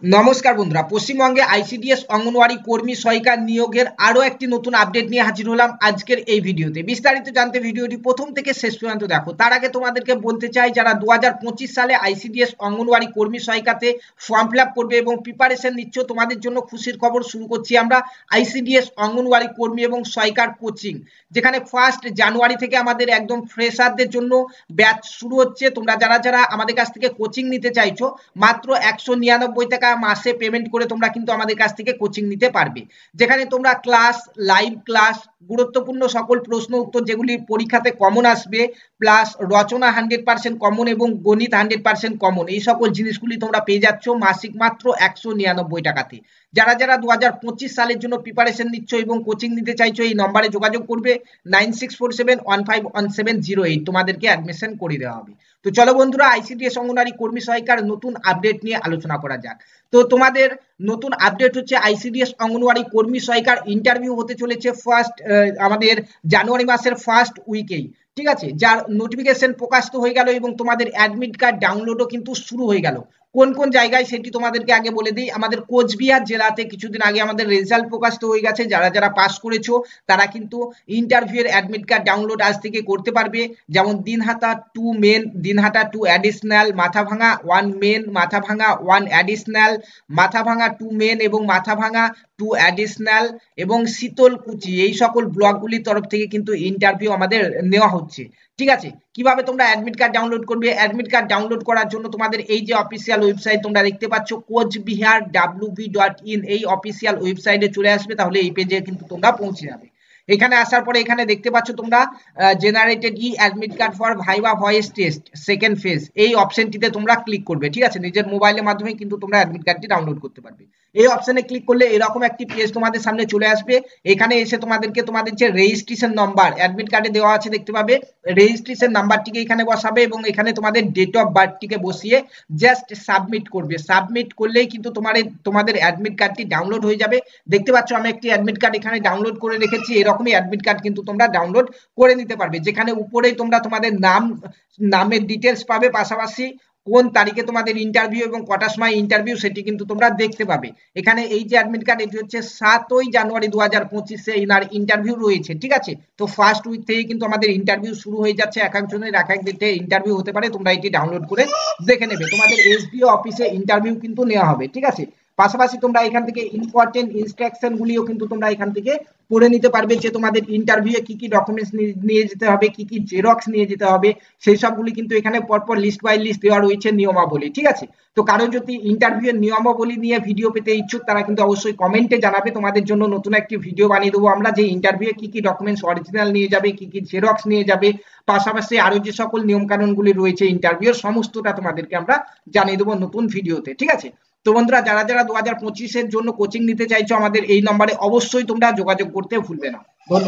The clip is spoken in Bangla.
নমস্কার বন্ধুরা, পশ্চিমবঙ্গে আইসিডিএস অঙ্গনওয়াড়ি কর্মী সহায়িকা নিয়োগের আরো একটি নতুন আপডেট নিয়ে হাজির হলাম আজকের এই ভিডিওতে। বিস্তারিত জানতে ভিডিওটি প্রথম থেকে শেষ পর্যন্ত দেখো। তার আগে তোমাদেরকে বলতে চাই, যারা 2025 সালে আইসিডিএস অঙ্গনওয়াড়ি কর্মী সহায়িকাতে ফর্ম ফিল আপ করবে এবং প্রিপারেশন নিচ্ছ, তোমাদের জন্য খুশির খবর শুরু করছি আমরা আইসিডিএস অঙ্গনওয়াড়ি কর্মী এবং সহায়িকার কোচিং, যেখানে 1 জানুয়ারি থেকে আমাদের একদম ফ্রেশারদের জন্য ব্যাচ শুরু হচ্ছে। তোমরা যারা যারা আমাদের কাছ থেকে কোচিং নিতে চাইছো, মাত্র 199 টাকা মাসে পেমেন্ট করে তোমরা কিন্তু আমাদের কাছ থেকে কোচিং নিতে পারবে, যেখানে তোমরা ক্লাস, লাইভ ক্লাস, গুরুত্বপূর্ণ সকল প্রশ্ন উত্তর যেগুলি পরীক্ষাতে কমন আসবে, প্লাস রচনা 100% কমন এবং গণিত 100% কমন, এই সকল জিনিসগুলি তোমরা পেয়ে যাচ্ছ মাসিক মাত্র 199 টাকাতে। যারা যারা 2025 সালের জন্য প্রিপারেশন নিচ্ছ এবং কোচিং নিতে চাইছো, এই নম্বরে যোগাযোগ করবে 9647151708, তোমাদেরকে অ্যাডমিশন করে দেওয়া হবে। তো চলো বন্ধুরা, আইসিডিএস অঙ্গনওয়াড়ি কর্মী সহায়িকার নতুন আপডেট নিয়ে আলোচনা করা যাক। তো তোমাদের নতুন আপডেট হচ্ছে আইসিডিএস অঙ্গনওয়াড়ি কর্মী সহায়িকার ইন্টারভিউ হতে চলেছে আমাদের জানুয়ারি মাসের ফার্স্ট উইকেই, ঠিক আছে, যার নোটিফিকেশন প্রকাশিত হয়ে গেল এবং তোমাদের অ্যাডমিট কার্ড ডাউনলোডও কিন্তু শুরু হয়ে গেল। কোন কোন জায়গায় সেটি তোমাদেরকে আগে বলে দিই। আমাদের কোচবিহার জেলাতে কিছুদিন আগে আমাদের রেজাল্ট প্রকাশিত হয়ে গেছে। যারা যারা পাস করেছো তারা কিন্তু ইন্টারভিউ এর অ্যাডমিট কার্ড ডাউনলোড আজ থেকে করতে পারবে। যেমন Dinhata 2 main, Dinhata 2 additional, Mathabhanga 1 main, Mathabhanga 1 additional, Mathabhanga 2 main এবং মাথাভাঙা 2 অ্যাডিশনাল এবং শীতলকুচি, এই সকল ব্লকগুলির তরফ থেকে কিন্তু ইন্টারভিউ আমাদের নেওয়া হচ্ছে। ঠিক আছে, কিভাবে তোমরা অ্যাডমিট কার্ড ডাউনলোড করবে? অ্যাডমিট কার্ড ডাউনলোড করার জন্য তোমাদের এই যে অফিসিয়াল ওয়েবসাইট তোমরা দেখতে পাচ্ছ coachbihar.wv.in, এই অফিসিয়াল ওয়েবসাইটে চলে আসবে, তাহলে এই পেজে কিন্তু তোমরা পৌঁছে যাবে। এখানে আসার পরে এখানে দেখতে পাচ্ছ তোমরা generated e admit card for viva voice test second phase, এই অপশনটিতে তোমরা ক্লিক করবে। ঠিক আছে, নিজের মোবাইলের মাধ্যমে কিন্তু তোমরা অ্যাডমিট কার্ডটি ডাউনলোড করতে পারবে। এই অপশনে ক্লিক করলে এরকম একটি পেজ তোমাদের সামনে চলে আসবে। এখানে এসে তোমাদেরকে তোমাদের যে রেজিস্ট্রেশন নাম্বার অ্যাডমিট কার্ডে দেওয়া আছে দেখতে পাবে, রেজিস্ট্রেশন নাম্বারটিকে এখানে বসাবে এবং এখানে তোমাদের ডেট অফ বার্থটিকে বসিয়ে জাস্ট সাবমিট করবে। সাবমিট করলেই কিন্তু তোমাদের অ্যাডমিট কার্ডটি ডাউনলোড হয়ে যাবে। দেখতে পাচ্ছ আমি একটি অ্যাডমিট কার্ড এখানে ডাউনলোড করে রেখেছি। এরকমই অ্যাডমিট কার্ড কিন্তু তোমরা ডাউনলোড করে নিতে পারবে, যেখানে উপরেই তোমরা তোমাদের নামের ডিটেলস পাবে, পাশাপাশি কোন তারিখে তোমাদের ইন্টারভিউ এবং কটার সময় ইন্টারভিউ সেটি কিন্তু তোমরা দেখতে পাবে। এখানে এই যে অ্যাডমিট কার্ড, এটি হচ্ছে 7 জানুয়ারি 2025 ইনার ইন্টারভিউ রয়েছে। ঠিক আছে, তো ফার্স্ট উইক থেকে কিন্তু আমাদের ইন্টারভিউ শুরু হয়ে যাচ্ছে। এক একজনের এক এক ডেটে ইন্টারভিউ হতে পারে, তোমরা এটি ডাউনলোড করে দেখে নেবে। তোমাদের এসডিও অফিসে ইন্টারভিউ কিন্তু নেওয়া হবে। ঠিক আছে, পাশাপাশি তোমরা এখান থেকে ইম্পর্টেন্ট ইনস্ট্রাকশন গুলিও কিন্তু তোমরা এখান থেকে পড়ে নিতে পারবে, যে তোমাদের ইন্টারভিউয়ে কি কি ডকুমেন্টস নিয়ে যেতে হবে, কি কি জেরক্স নিয়ে যেতে হবে, সেই সবগুলি কিন্তু এখানে পরপর লিস্ট বাই লিস্ট দেওয়া রয়েছে নিয়মাবলী। ঠিক আছে, তো কারো যদি ইন্টারভিউয়ের নিয়মাবলী নিয়ে ভিডিও পেতে ইচ্ছুক, তারা কিন্তু অবশ্যই কমেন্টে জানাবে। তোমাদের জন্য নতুন একটি ভিডিও বানিয়ে দেবো আমরা, যে ইন্টারভিউয়ে কি কি ডকুমেন্টস অরিজিনাল নিয়ে যাবে, কি কি জেরক্স নিয়ে যাবে, পাশাপাশি আরো যে সকল নিয়ম কানুন গুলি রয়েছে ইন্টারভিউয়ের, সমস্তটা তোমাদেরকে আমরা জানিয়ে দেবো নতুন ভিডিওতে। ঠিক আছে, তো বন্ধুরা, যারা যারা 2025 জন্য কোচিং নিতে চাইছো, আমাদের এই নম্বরে অবশ্যই তোমরা যোগাযোগ করতে ভুলবে না। ধন্যবাদ।